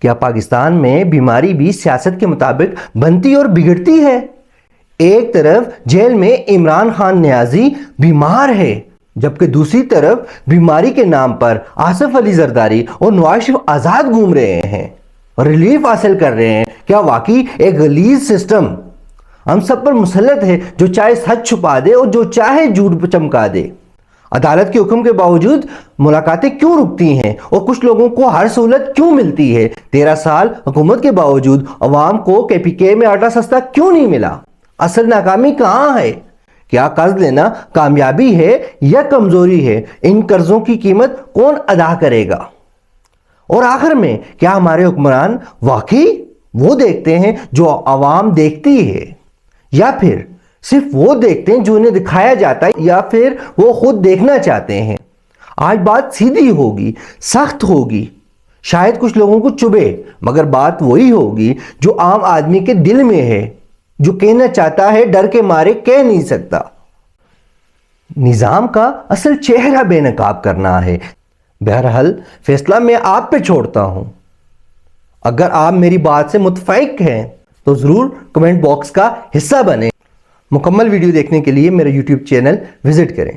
کیا پاکستان میں بیماری بھی سیاست کے مطابق بنتی اور بگڑتی ہے؟ ایک طرف جیل میں عمران خان نیازی بیمار ہے، جبکہ دوسری طرف بیماری کے نام پر آصف علی زرداری اور نواز شریف آزاد گھوم رہے ہیں اور ریلیف حاصل کر رہے ہیں۔ کیا واقعی ایک غلیظ سسٹم ہم سب پر مسلط ہے، جو چاہے سچ چھپا دے اور جو چاہے جھوٹ چمکا دے؟ عدالت کے حکم کے باوجود ملاقاتیں کیوں رکتی ہیں اور کچھ لوگوں کو ہر سہولت کیوں ملتی ہے؟ 13 سال حکومت کے باوجود عوام کو KPK میں آٹا سستا کیوں نہیں ملا؟ اصل ناکامی کہاں ہے؟ کیا قرض لینا کامیابی ہے یا کمزوری ہے؟ ان قرضوں کی قیمت کون ادا کرے گا؟ اور آخر میں کیا ہمارے حکمران واقعی وہ دیکھتے ہیں جو عوام دیکھتی ہے، یا پھر صرف وہ دیکھتے ہیں جو انہیں دکھایا جاتا ہے، یا پھر وہ خود دیکھنا چاہتے ہیں؟ آج بات سیدھی ہوگی، سخت ہوگی، شاید کچھ لوگوں کو چبھے، مگر بات وہی ہوگی جو عام آدمی کے دل میں ہے، جو کہنا چاہتا ہے ڈر کے مارے کہہ نہیں سکتا۔ نظام کا اصل چہرہ بے نقاب کرنا ہے۔ بہرحال فیصلہ میں آپ پہ چھوڑتا ہوں۔ اگر آپ میری بات سے متفق ہیں تو ضرور کمنٹ باکس کا حصہ بنیں۔ مکمل ویڈیو دیکھنے کے لیے میرا YouTube چینل وزٹ کریں۔